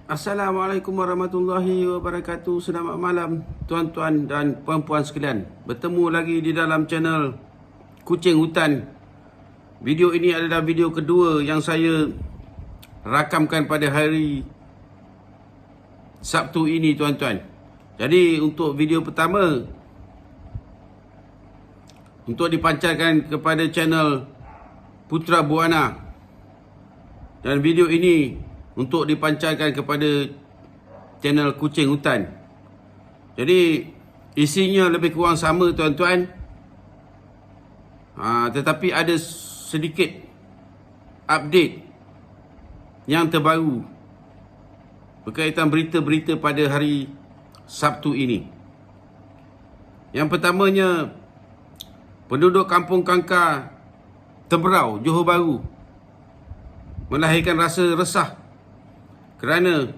Assalamualaikum warahmatullahi wabarakatuh. Selamat malam tuan-tuan dan puan-puan sekalian. Bertemu lagi di dalam channel Kucing Hutan. Video ini adalah video kedua yang saya rakamkan pada hari Sabtu ini, tuan-tuan. Jadi untuk video pertama, untuk dipancarkan kepada channel Putra Buana, dan video ini untuk dipancarkan kepada channel Kucing Hutan. Jadi isinya lebih kurang sama, tuan-tuan. Tetapi ada sedikit update yang terbaru berkaitan berita-berita pada hari Sabtu ini. Yang pertamanya, penduduk Kampung Kangkar, Teberau, Johor Bahru melahirkan rasa resah kerana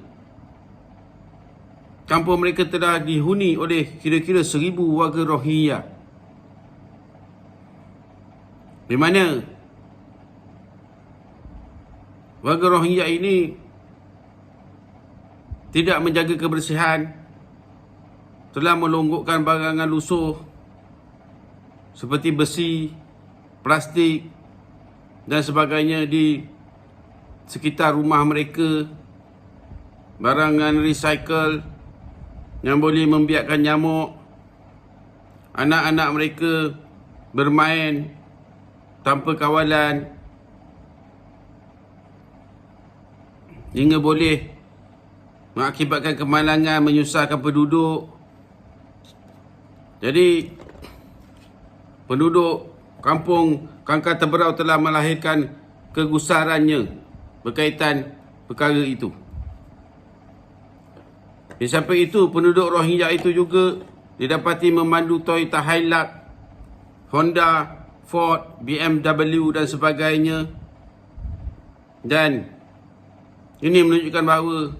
kampung mereka telah dihuni oleh kira-kira 1,000 warga Rohingya, di mana warga Rohingya ini tidak menjaga kebersihan, telah melonggokkan barangan lusuh seperti besi, plastik dan sebagainya di sekitar rumah mereka. Barangan recycle yang boleh membiarkan nyamuk. Anak-anak mereka bermain tanpa kawalan, hingga boleh mengakibatkan kemalangan, menyusahkan penduduk. Jadi penduduk Kampung Kangkar Teberau telah melahirkan kegusarannya berkaitan perkara itu. Di samping itu, penduduk Rohingya itu juga didapati memandu Toyota Hilux, Honda, Ford, BMW dan sebagainya. Dan ini menunjukkan bahawa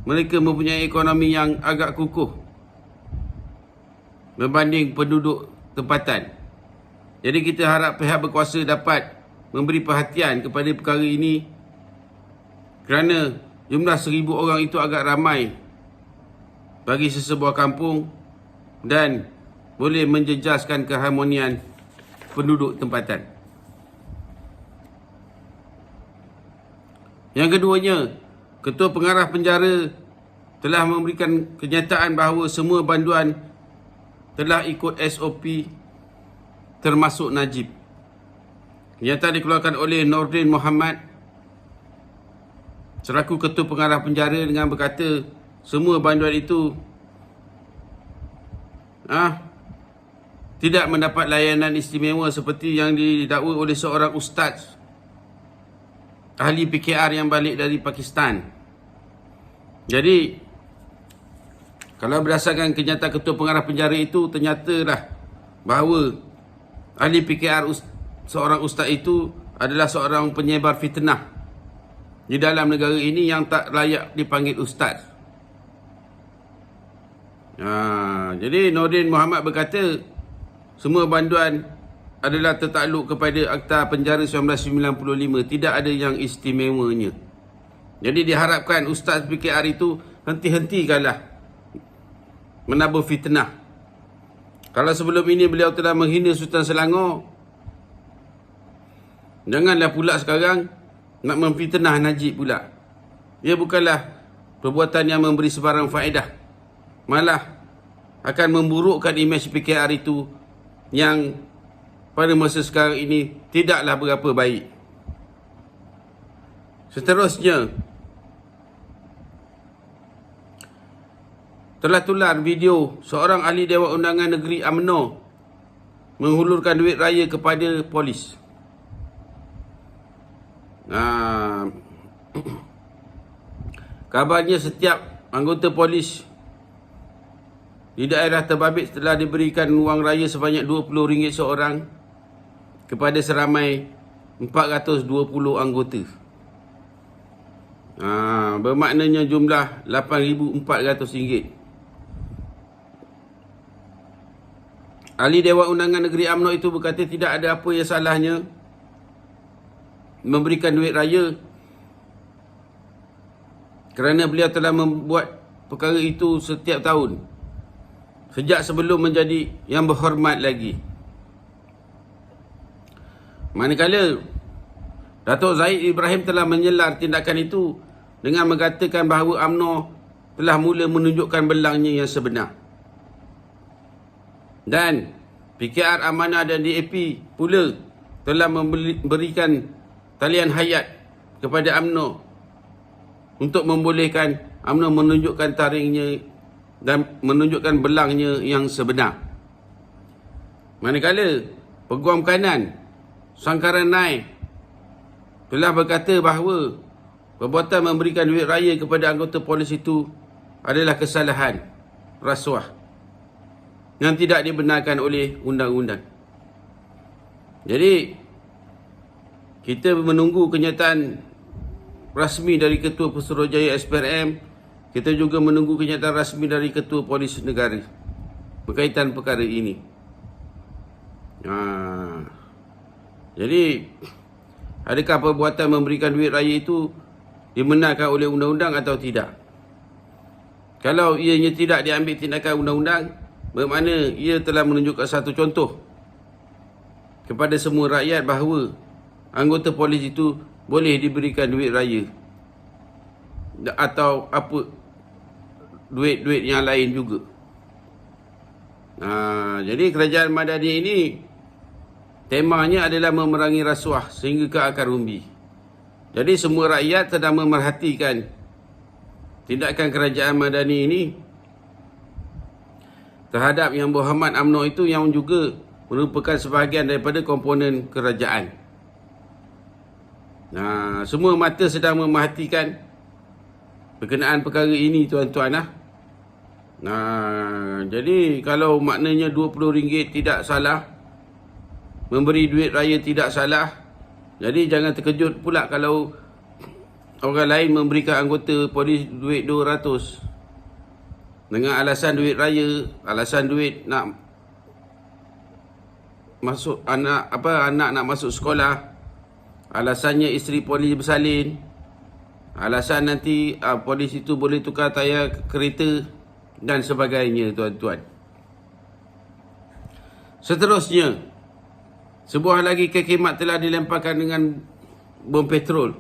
mereka mempunyai ekonomi yang agak kukuh berbanding penduduk tempatan. Jadi kita harap pihak berkuasa dapat memberi perhatian kepada perkara ini, kerana jumlah 1,000 orang itu agak ramai bagi sesebuah kampung dan boleh menjejaskan keharmonian penduduk tempatan. Yang keduanya, Ketua Pengarah Penjara telah memberikan kenyataan bahawa semua banduan telah ikut SOP termasuk Najib. Kenyataan dikeluarkan oleh Nordin Muhammad selaku Ketua Pengarah Penjara dengan berkata semua banduan itu tidak mendapat layanan istimewa seperti yang didakwa oleh seorang ustaz ahli PKR yang balik dari Pakistan. Jadi kalau berdasarkan kenyataan Ketua Pengarah Penjara itu, ternyatalah bahawa ahli PKR seorang ustaz itu adalah seorang penyebar fitnah di dalam negara ini yang tak layak dipanggil ustaz. Jadi Nordin Muhammad berkata semua banduan adalah tertakluk kepada Akta Penjara 1995, tidak ada yang istimewanya. Jadi diharapkan ustaz PKR itu henti-hentikanlah menabur fitnah. Kalau sebelum ini beliau telah menghina Sultan Selangor, janganlah pula sekarang nak memfitnah Najib pula. Ia bukanlah perbuatan yang memberi sebarang faedah, malah akan memburukkan imej PKR itu yang pada masa sekarang ini tidaklah berapa baik. Seterusnya, telah tular video seorang ahli Dewan Undangan Negeri UMNO menghulurkan duit raya kepada polis. Kabarnya setiap anggota polis di daerah terbabit telah diberikan wang raya sebanyak RM20 seorang kepada seramai 420 anggota. Bermaknanya jumlah RM8,400. Ahli Dewan Undangan Negeri UMNO itu berkata tidak ada apa yang salahnya memberikan duit raya kerana beliau telah membuat perkara itu setiap tahun sejak sebelum menjadi yang berhormat lagi. Manakala Datuk Zahid Ibrahim telah menyelar tindakan itu dengan mengatakan bahawa UMNO telah mula menunjukkan belangnya yang sebenar. Dan PKR Amanah dan DAP pula telah memberikan talian hayat kepada UMNO untuk membolehkan UMNO menunjukkan taringnya dan menunjukkan belangnya yang sebenar. Manakala Peguam Kanan Sangkaran Nai telah berkata bahawa perbuatan memberikan duit raya kepada anggota polis itu adalah kesalahan rasuah yang tidak dibenarkan oleh undang-undang. Jadi kita menunggu kenyataan rasmi dari Ketua Pesuruhjaya SPRM. Kita juga menunggu kenyataan rasmi dari Ketua Polis Negara berkaitan perkara ini. Jadi, adakah perbuatan memberikan duit raya itu dibenarkan oleh undang-undang atau tidak? Kalau ianya tidak diambil tindakan undang-undang, bermakna ia telah menunjukkan satu contoh kepada semua rakyat bahawa anggota polis itu boleh diberikan duit raya atau apa duit-duit yang lain juga. Jadi kerajaan Madani ini temanya adalah memerangi rasuah sehingga ke akar umbi. Jadi semua rakyat sedang memerhatikan tindakan kerajaan Madani ini terhadap Yang Berhormat UMNO itu, yang juga merupakan sebahagian daripada komponen kerajaan. Semua mata sedang memerhatikan berkenaan perkara ini, tuan-tuan. Jadi kalau maknanya RM20 tidak salah, memberi duit raya tidak salah, jadi jangan terkejut pula kalau orang lain memberikan anggota polis duit 200 dengan alasan duit raya, alasan duit nak masuk anak nak masuk sekolah, alasannya isteri polis bersalin, alasan nanti polis itu boleh tukar tayar kereta dan sebagainya, tuan-tuan. Seterusnya, sebuah lagi kekimat telah dilemparkan dengan bom petrol.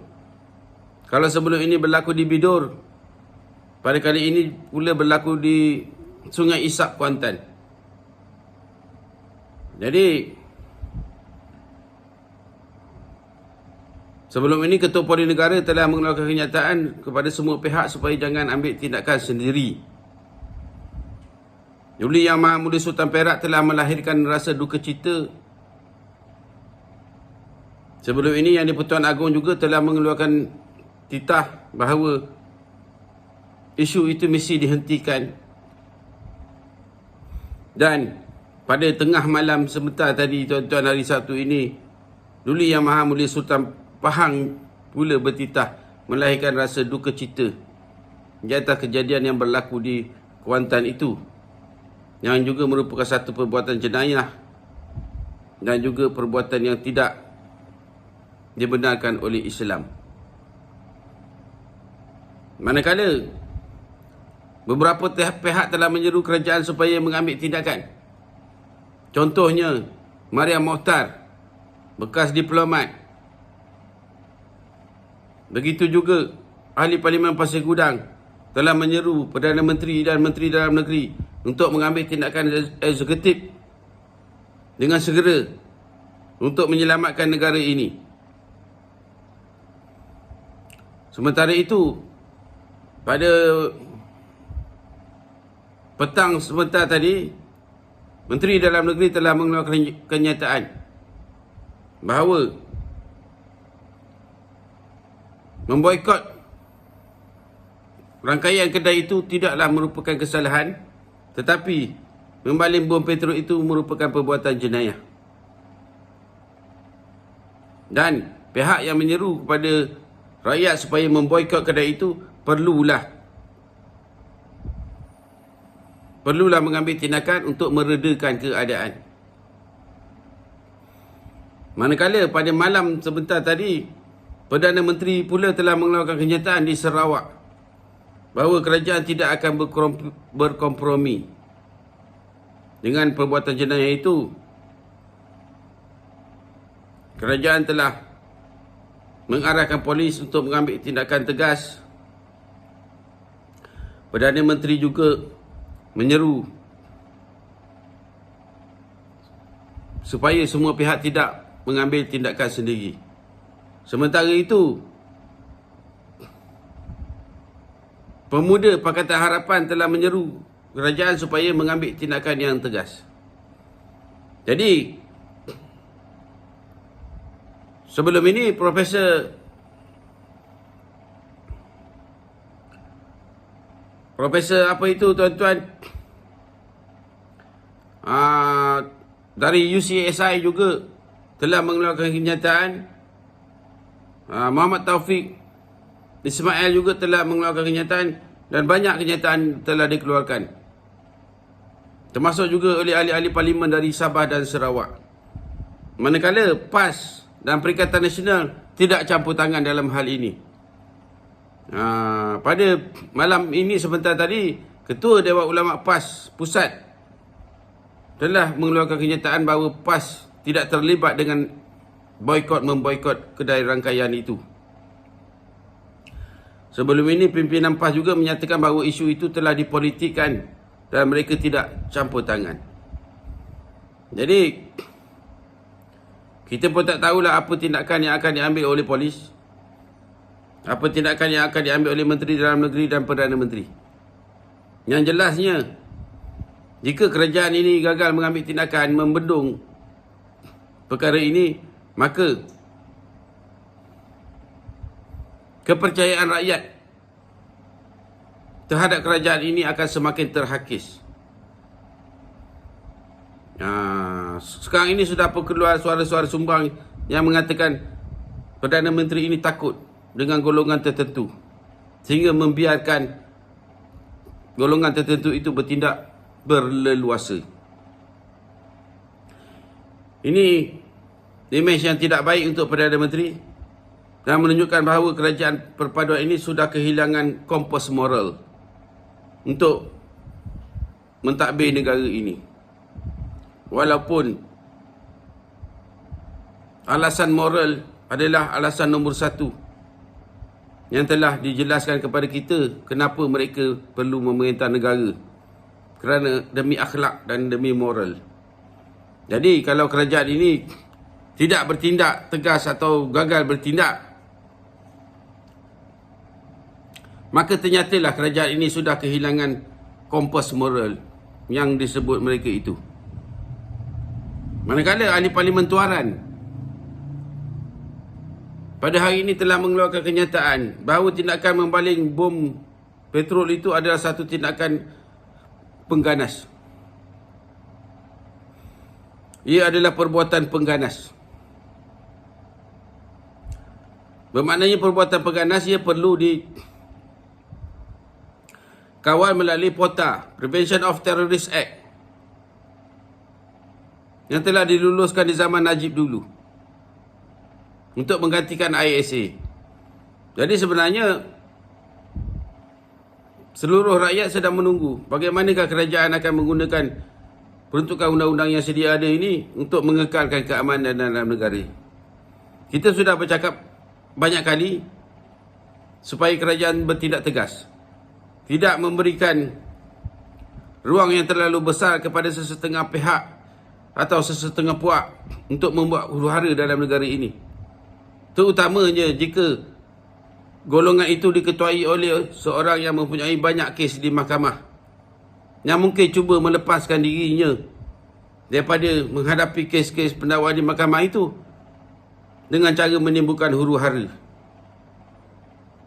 Kalau sebelum ini berlaku di Bidor, pada kali ini pula berlaku di Sungai Isap, Kuantan. Jadi, sebelum ini Ketua Polis Negara telah mengeluarkan kenyataan kepada semua pihak supaya jangan ambil tindakan sendiri. Duli Yang Maha Mulia Sultan Perak telah melahirkan rasa duka cita. Sebelum ini Yang di-Pertuan Agong juga telah mengeluarkan titah bahawa isu itu mesti dihentikan. Dan pada tengah malam sebentar tadi, tuan-tuan, hari Sabtu ini, Duli Yang Maha Mulia Sultan Pahang pula bertitah melahirkan rasa duka cita di atas kejadian yang berlaku di Kuantan itu, yang juga merupakan satu perbuatan jenayah dan juga perbuatan yang tidak dibenarkan oleh Islam. Manakala beberapa pihak telah menyeru kerajaan supaya mengambil tindakan. Contohnya, Mariam Mokhtar, bekas diplomat. Begitu juga Ahli Parlimen Pasir Gudang telah menyeru Perdana Menteri dan Menteri Dalam Negeri untuk mengambil tindakan eksekutif dengan segera untuk menyelamatkan negara ini. Sementara itu, pada petang sebentar tadi, Menteri Dalam Negeri telah mengeluarkan kenyataan bahawa memboikot rangkaian kedai itu tidaklah merupakan kesalahan, tetapi membaling bom petrol itu merupakan perbuatan jenayah. Dan pihak yang menyeru kepada rakyat supaya memboikot kedai itu perlulah mengambil tindakan untuk meredakan keadaan. Manakala pada malam sebentar tadi, Perdana Menteri pula telah mengeluarkan kenyataan di Sarawak bahawa kerajaan tidak akan berkompromi dengan perbuatan jenayah itu. Kerajaan telah mengarahkan polis untuk mengambil tindakan tegas. Perdana Menteri juga menyeru supaya semua pihak tidak mengambil tindakan sendiri. Sementara itu, Pemuda Pakatan Harapan telah menyeru kerajaan supaya mengambil tindakan yang tegas. Jadi, sebelum ini Profesor apa itu tuan-tuan, dari UCSI juga telah mengeluarkan kenyataan. Muhammad Taufik Ismail juga telah mengeluarkan kenyataan, dan banyak kenyataan telah dikeluarkan, termasuk juga oleh ahli-ahli parlimen dari Sabah dan Sarawak. Manakala PAS dan Perikatan Nasional tidak campur tangan dalam hal ini. Pada malam ini sebentar tadi, Ketua Dewan Ulama PAS Pusat telah mengeluarkan kenyataan bahawa PAS tidak terlibat dengan memboikot kedai rangkaian itu. Sebelum ini, pimpinan PAS juga menyatakan bahawa isu itu telah dipolitikkan dan mereka tidak campur tangan. Jadi, kita pun tak tahulah apa tindakan yang akan diambil oleh polis, apa tindakan yang akan diambil oleh Menteri Dalam Negeri dan Perdana Menteri. Yang jelasnya, jika kerajaan ini gagal mengambil tindakan membendung perkara ini, maka kepercayaan rakyat terhadap kerajaan ini akan semakin terhakis. Sekarang ini sudah keluar suara-suara sumbang yang mengatakan Perdana Menteri ini takut dengan golongan tertentu, sehingga membiarkan golongan tertentu itu bertindak berleluasa. Ini imej yang tidak baik untuk Perdana Menteri dan menunjukkan bahawa kerajaan perpaduan ini sudah kehilangan kompas moral untuk mentadbir negara ini. Walaupun alasan moral adalah alasan nombor satu yang telah dijelaskan kepada kita kenapa mereka perlu memerintah negara, kerana demi akhlak dan demi moral. Jadi kalau kerajaan ini tidak bertindak tegas atau gagal bertindak, maka ternyatalah kerajaan ini sudah kehilangan kompas moral yang disebut mereka itu. Manakala ahli parlimen tuaran pada hari ini telah mengeluarkan kenyataan bahawa tindakan membaling bom petrol itu adalah satu tindakan pengganas. Ia adalah perbuatan pengganas. Bermaknanya perbuatan pengganas ia perlu dikawal melalui POTA, Prevention of Terrorist Act, yang telah diluluskan di zaman Najib dulu untuk menggantikan ISA. Jadi sebenarnya seluruh rakyat sedang menunggu bagaimanakah kerajaan akan menggunakan peruntukan undang-undang yang sedia ada ini untuk mengekalkan keamanan dalam negara. Kita sudah bercakap banyak kali supaya kerajaan bertindak tegas, tidak memberikan ruang yang terlalu besar kepada sesetengah pihak atau sesetengah puak untuk membuat huru-hara dalam negara ini. Terutamanya jika golongan itu diketuai oleh seorang yang mempunyai banyak kes di mahkamah, yang mungkin cuba melepaskan dirinya daripada menghadapi kes-kes pendakwaan di mahkamah itu dengan cara menimbulkan huru-hara.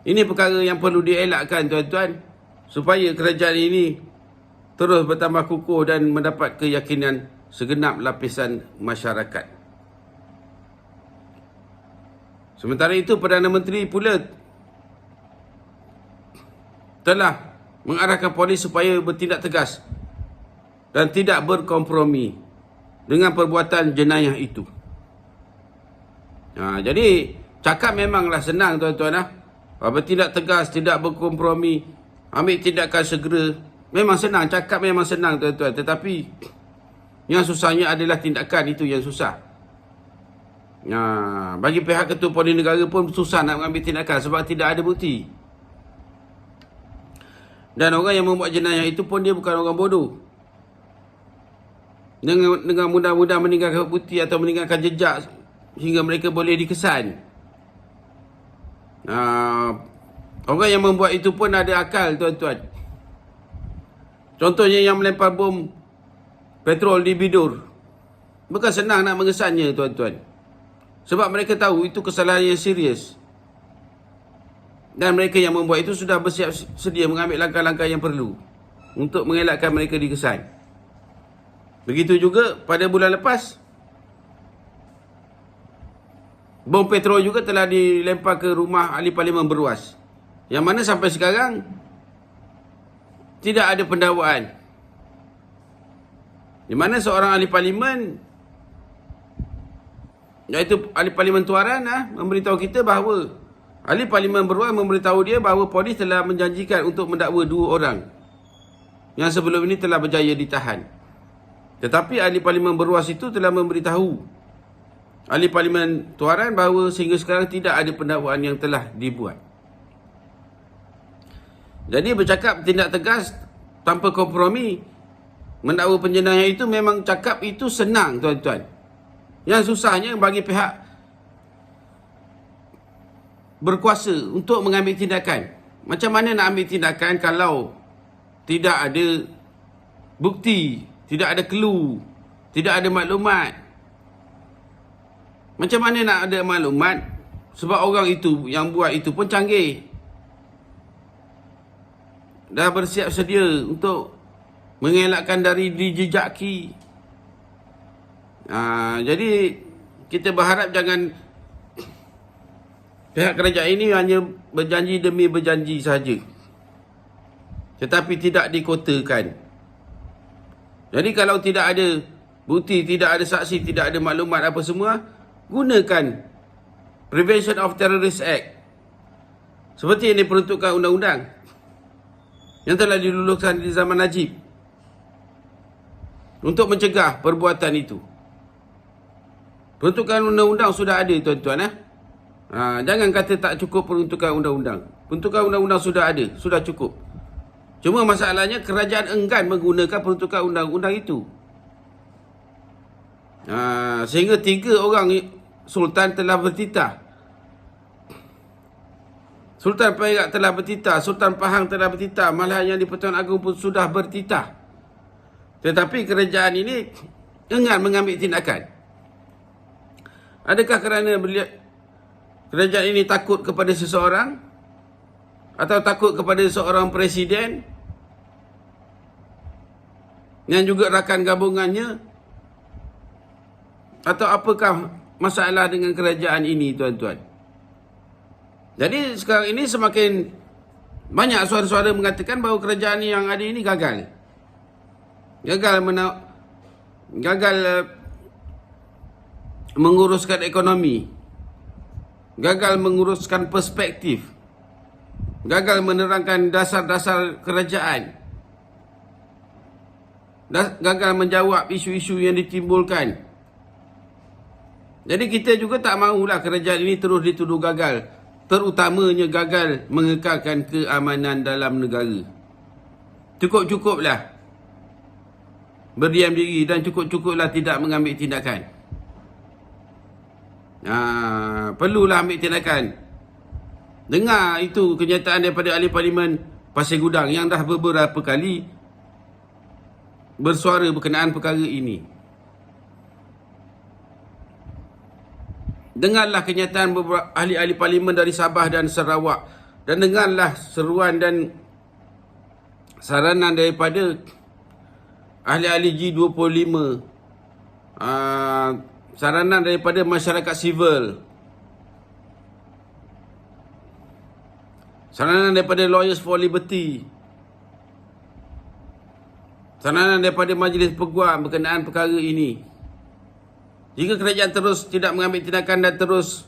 Ini perkara yang perlu dielakkan, tuan-tuan, supaya kerajaan ini terus bertambah kukuh dan mendapat keyakinan segenap lapisan masyarakat. Sementara itu, Perdana Menteri pula telah mengarahkan polis supaya bertindak tegas dan tidak berkompromi dengan perbuatan jenayah itu. Jadi, cakap memanglah senang, tuan-tuan. Bertindak tegas, tidak berkompromi. ambil tindakan segera. Memang senang, cakap memang senang tuan-tuan. Tetapi yang susahnya adalah tindakan, itu yang susah. Bagi pihak Ketua Polis Negara pun susah nak mengambil tindakan sebab tidak ada bukti. Dan orang yang membuat jenayah itu pun dia bukan orang bodoh. Dengan mudah-mudah meninggalkan bukti atau meninggalkan jejak hingga mereka boleh dikesan. Orang yang membuat itu pun ada akal tuan-tuan. Contohnya yang melempar bom petrol di Bidur. Bukan senang nak mengesannya tuan-tuan. Sebab mereka tahu itu kesalahan yang serius. Dan mereka yang membuat itu sudah bersiap sedia mengambil langkah-langkah yang perlu untuk mengelakkan mereka dikesan. Begitu juga pada bulan lepas, bom petrol juga telah dilempar ke rumah ahli parlimen Beruas, yang mana sampai sekarang tidak ada pendakwaan. Di mana seorang ahli parlimen, iaitu ahli parlimen Tuaran, memberitahu kita bahawa ahli parlimen Beruas memberitahu dia bahawa polis telah menjanjikan untuk mendakwa 2 orang yang sebelum ini telah berjaya ditahan. Tetapi ahli parlimen Beruas itu telah memberitahu ahli parlimen Tuaran bahawa sehingga sekarang tidak ada pendakwaan yang telah dibuat. Jadi bercakap tindak tegas tanpa kompromi mendakwa penjenayah itu memang cakap itu senang tuan-tuan. Yang susahnya bagi pihak berkuasa untuk mengambil tindakan. Macam mana nak ambil tindakan kalau tidak ada bukti, tidak ada clue, tidak ada maklumat? Macam mana nak ada maklumat? Sebab orang itu yang buat itu pun canggih. Dah bersiap sedia untuk mengelakkan dari dijejaki. Jadi kita berharap jangan pihak kerajaan ini hanya berjanji demi berjanji saja, tetapi tidak dikotakan. Jadi kalau tidak ada bukti, tidak ada saksi, tidak ada maklumat apa semua, gunakan Prevention of Terrorist Act seperti yang diperuntukkan undang-undang yang telah diluluskan di zaman Najib untuk mencegah perbuatan itu. Peruntukan undang-undang sudah ada tuan-tuan. Jangan kata tak cukup peruntukan undang-undang. Peruntukan undang-undang sudah ada, sudah cukup. Cuma masalahnya kerajaan enggan menggunakan peruntukan undang-undang itu. Sehingga 3 orang Sultan telah bertitah. Sultan Perak telah bertitah, Sultan Pahang telah bertitah, malah yang di Pertuan Agong pun sudah bertitah. Tetapi kerajaan ini enggan mengambil tindakan. Adakah kerana kerajaan ini takut kepada seseorang? Atau takut kepada seorang presiden yang juga rakan gabungannya? Atau apakah masalah dengan kerajaan ini tuan-tuan? Jadi sekarang ini semakin banyak suara-suara mengatakan bahawa kerajaan yang ada ini gagal. Gagal menguruskan ekonomi. Gagal menguruskan perspektif. Gagal menerangkan dasar-dasar kerajaan. Gagal menjawab isu-isu yang ditimbulkan. Jadi kita juga tak mahulah kerajaan ini terus dituduh gagal. Terutamanya gagal mengekalkan keamanan dalam negara. Cukup-cukuplah berdiam diri dan cukup-cukuplah tidak mengambil tindakan. Perlulah ambil tindakan. Dengar itu kenyataan daripada ahli parlimen Pasir Gudang yang dah beberapa kali bersuara berkenaan perkara ini. Dengarlah kenyataan beberapa ahli-ahli parlimen dari Sabah dan Sarawak, dan dengarlah seruan dan saranan daripada ahli-ahli G25, saranan daripada masyarakat sivil, saranan daripada Lawyers for Liberty, saranan daripada Majlis Peguam berkenaan perkara ini. Jika kerajaan terus tidak mengambil tindakan dan terus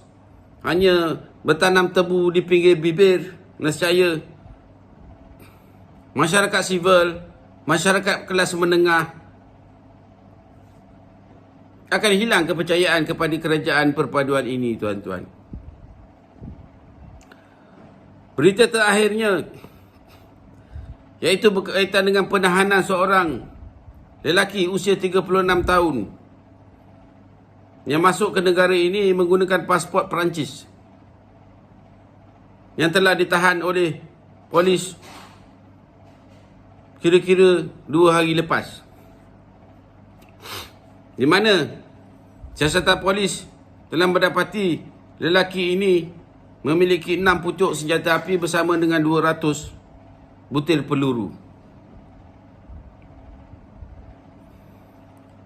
hanya bertanam tebu di pinggir bibir, nescaya masyarakat sivil, masyarakat kelas menengah akan hilang kepercayaan kepada kerajaan perpaduan ini, tuan-tuan. Berita terakhirnya, iaitu berkaitan dengan penahanan seorang lelaki usia 36 tahun yang masuk ke negara ini menggunakan pasport Perancis, yang telah ditahan oleh polis kira-kira 2 hari lepas. Di mana siasatan polis telah mendapati lelaki ini memiliki 6 pucuk senjata api bersama dengan 200 butir peluru.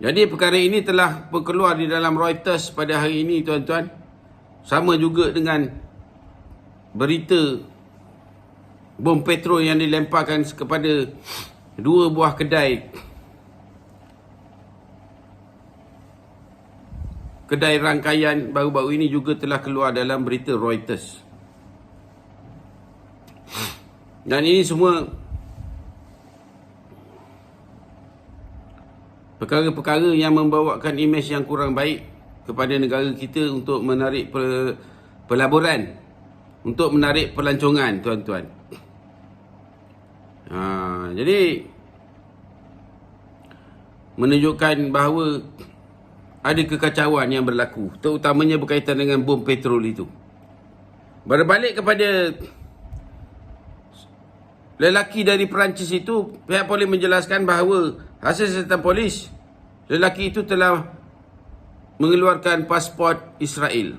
Jadi perkara ini telah berkeluar di dalam Reuters pada hari ini, tuan-tuan. Sama juga dengan berita bom petrol yang dilemparkan kepada 2 buah kedai rangkaian baru-baru ini juga telah keluar dalam berita Reuters. Dan ini semua perkara-perkara yang membawakan imej yang kurang baik kepada negara kita untuk menarik pelaburan, untuk menarik pelancongan, tuan-tuan. Jadi menunjukkan bahawa ada kekacauan yang berlaku, terutamanya berkaitan dengan bom petrol itu. Berbalik kepada lelaki dari Perancis itu, pihak polis menjelaskan bahawa hasil siasatan polis, lelaki itu telah mengeluarkan pasport Israel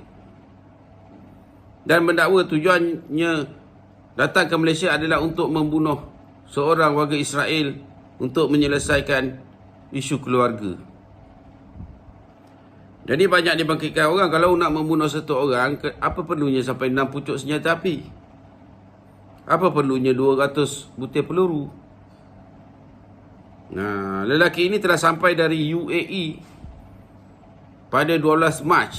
dan mendakwa tujuannya datang ke Malaysia adalah untuk membunuh seorang warga Israel untuk menyelesaikan isu keluarga. Jadi banyak dibangkitkan orang, kalau nak membunuh satu orang, apa perlunya sampai 6 pucuk senjata api? Apa perlunya 200 butir peluru? Nah, lelaki ini telah sampai dari UAE pada 12 Mac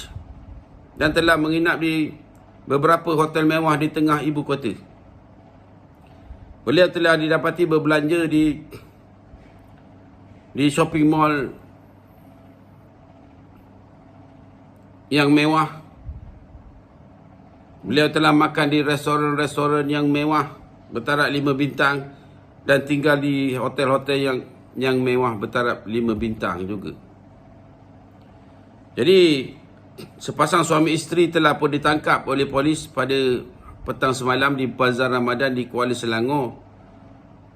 dan telah menginap di beberapa hotel mewah di tengah ibu kota. Beliau telah didapati berbelanja di shopping mall yang mewah. Beliau telah makan di restoran-restoran yang mewah bertaraf 5 bintang dan tinggal di hotel-hotel yang mewah bertaraf 5 bintang juga. Jadi sepasang suami isteri telah pun ditangkap oleh polis pada petang semalam di Bazar Ramadan di Kuala Selangor,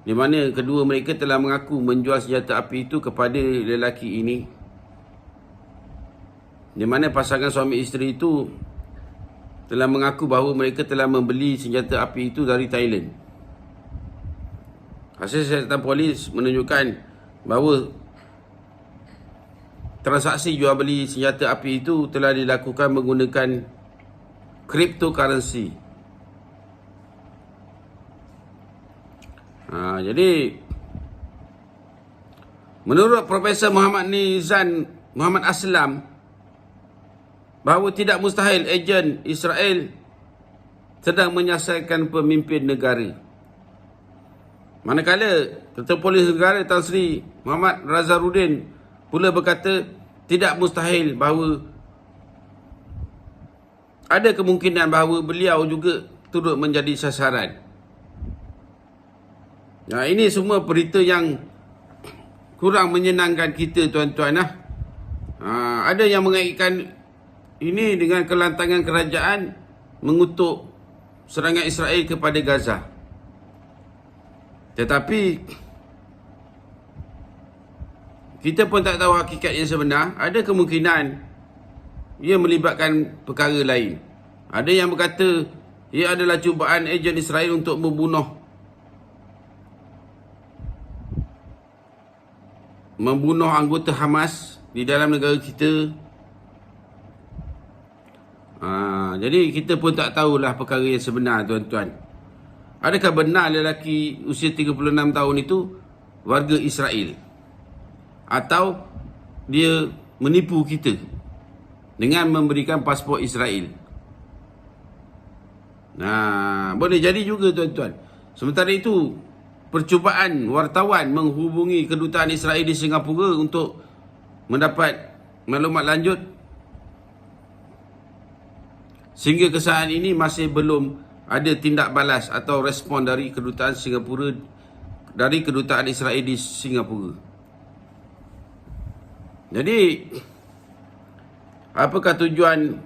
di mana kedua mereka telah mengaku menjual senjata api itu kepada lelaki ini, di mana pasangan suami isteri itu telah mengaku bahawa mereka telah membeli senjata api itu dari Thailand. Hasil siasatan polis menunjukkan bahawa transaksi jual beli senjata api itu telah dilakukan menggunakan cryptocurrency. Jadi menurut Profesor Muhammad Nizam Muhammad Aslam, bahawa tidak mustahil ejen Israel sedang menyiasatkan pemimpin negara. Manakala Ketua Polis Negara Tan Sri Muhammad Nazarudin pula berkata tidak mustahil bahawa ada kemungkinan bahawa beliau juga turut menjadi sasaran. Nah, ini semua berita yang kurang menyenangkan kita, tuan-tuan. Ada yang mengaitkan ini dengan kelantangan kerajaan mengutuk serangan Israel kepada Gaza. Tetapi kita pun tak tahu hakikat yang sebenar. Ada kemungkinan ia melibatkan perkara lain. Ada yang berkata ia adalah cubaan ejen Israel untuk membunuh anggota Hamas di dalam negara kita. Jadi kita pun tak tahulah perkara yang sebenar, tuan-tuan. Adakah benar lelaki usia 36 tahun itu warga Israel? Atau dia menipu kita dengan memberikan pasport Israel? Boleh jadi juga, tuan-tuan. Sementara itu, percubaan wartawan menghubungi kedutaan Israel di Singapura untuk mendapat maklumat lanjut. Sehingga ke saat ini masih belum ada tindak balas atau respon dari kedutaan Singapura, dari kedutaan Israel di Singapura. Jadi, apakah tujuan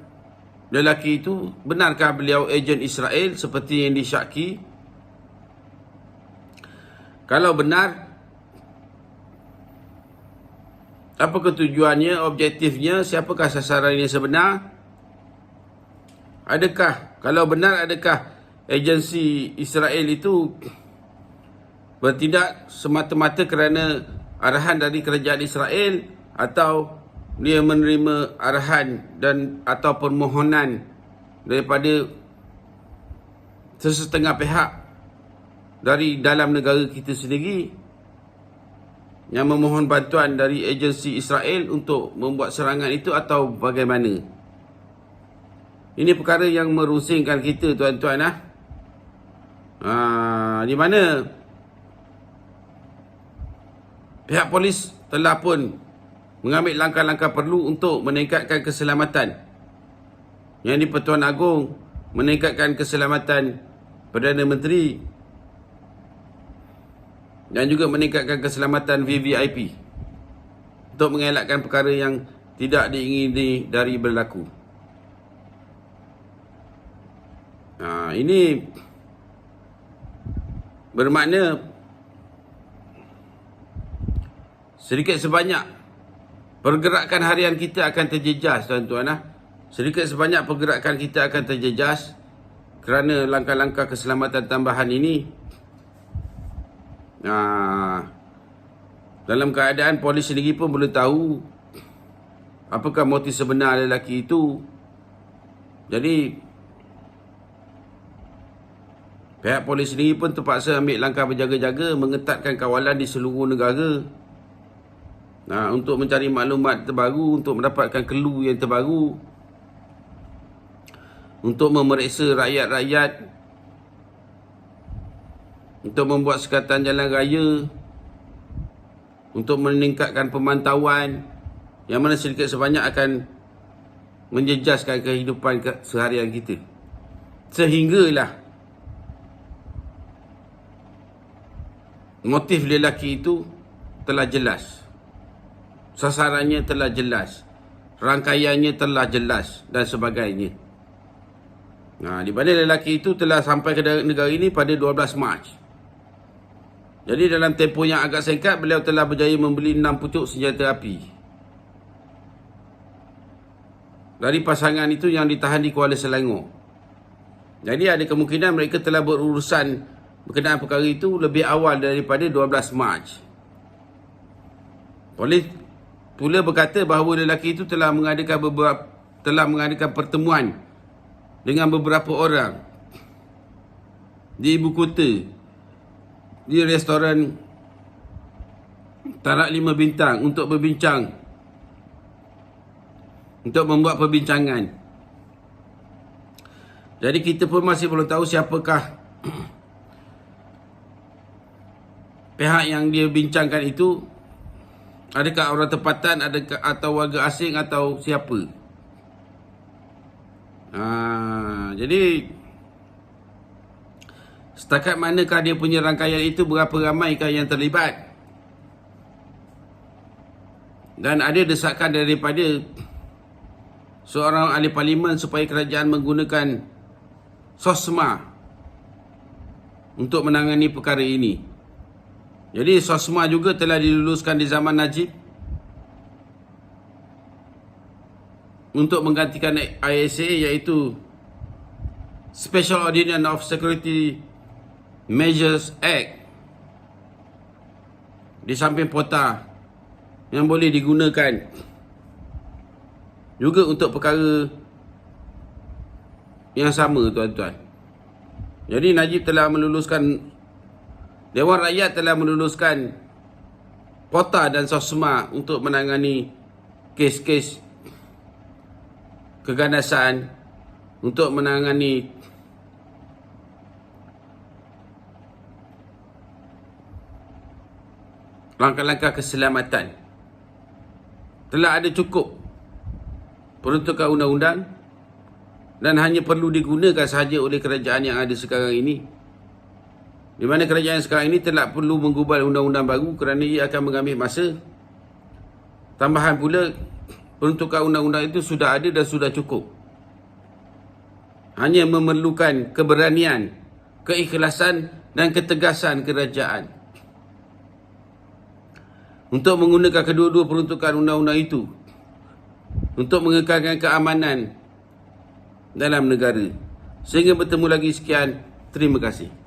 lelaki itu? Benarkah beliau ejen Israel seperti yang disyaki? Kalau benar, apakah tujuannya, objektifnya, siapakah sasaran yang sebenar? Kalau benar, adakah agensi Israel itu bertindak semata-mata kerana arahan dari kerajaan Israel, atau dia menerima arahan dan atau permohonan daripada sesetengah pihak dari dalam negara kita sendiri yang memohon bantuan dari agensi Israel untuk membuat serangan itu, atau bagaimana? Ini perkara yang merusingkan kita, tuan-tuan. Di mana pihak polis telah pun mengambil langkah-langkah perlu untuk meningkatkan keselamatan. Yang di Pertuan Agong meningkatkan keselamatan Perdana Menteri dan juga meningkatkan keselamatan VVIP untuk mengelakkan perkara yang tidak diingini dari berlaku. Ini bermakna sedikit sebanyak pergerakan harian kita akan terjejas, tuan-tuan. Sedikit sebanyak pergerakan kita akan terjejas kerana langkah-langkah keselamatan tambahan ini. Dalam keadaan polis sendiri pun belum tahu apakah motif sebenar lelaki itu. Jadi pihak polis sendiri pun terpaksa ambil langkah berjaga-jaga, mengetatkan kawalan di seluruh negara untuk mencari maklumat terbaru, untuk mendapatkan clue yang terbaru, untuk memeriksa rakyat-rakyat, untuk membuat sekatan jalan raya, untuk meningkatkan pemantauan yang mana sedikit sebanyak akan menjejaskan kehidupan seharian kita. Sehinggalah motif lelaki itu telah jelas, sasarannya telah jelas, rangkaiannya telah jelas dan sebagainya. Di mana lelaki itu telah sampai ke negara ini pada 12 Mac. Jadi dalam tempoh yang agak singkat, beliau telah berjaya membeli 6 pucuk senjata api dari pasangan itu yang ditahan di Kuala Selangor. Jadi ada kemungkinan mereka telah berurusan berkenaan perkara itu lebih awal daripada 12 Mac. Polis pula berkata bahawa lelaki itu telah mengadakan pertemuan dengan beberapa orang di ibu kota, di restoran Tarak 5 bintang untuk berbincang, untuk membuat perbincangan. Jadi kita pun masih belum tahu siapakah pihak yang dia bincangkan itu. Adakah orang tempatan, adakah atau warga asing, atau siapa? Jadi setakat manakah dia punya rangkaian itu, berapa ramaikah yang terlibat? Dan ada desakan daripada seorang ahli parlimen supaya kerajaan menggunakan SOSMA untuk menangani perkara ini. Jadi SOSMA juga telah diluluskan di zaman Najib untuk menggantikan ISA, iaitu Special Ordinance of Security Measures Act, di samping POTA yang boleh digunakan juga untuk perkara yang sama, tuan-tuan. Jadi Najib telah meluluskan, Dewan Rakyat telah meluluskan POTA dan SOSMA untuk menangani kes-kes keganasan, untuk menangani langkah-langkah keselamatan. Telah ada cukup peruntukan undang-undang dan hanya perlu digunakan sahaja oleh kerajaan yang ada sekarang ini. Di mana kerajaan sekarang ini tidak perlu menggubal undang-undang baru kerana ia akan mengambil masa. Tambahan pula, peruntukan undang-undang itu sudah ada dan sudah cukup. Hanya memerlukan keberanian, keikhlasan dan ketegasan kerajaan untuk menggunakan kedua-dua peruntukan undang-undang itu untuk mengekalkan keamanan dalam negara. Sehingga bertemu lagi, sekian. Terima kasih.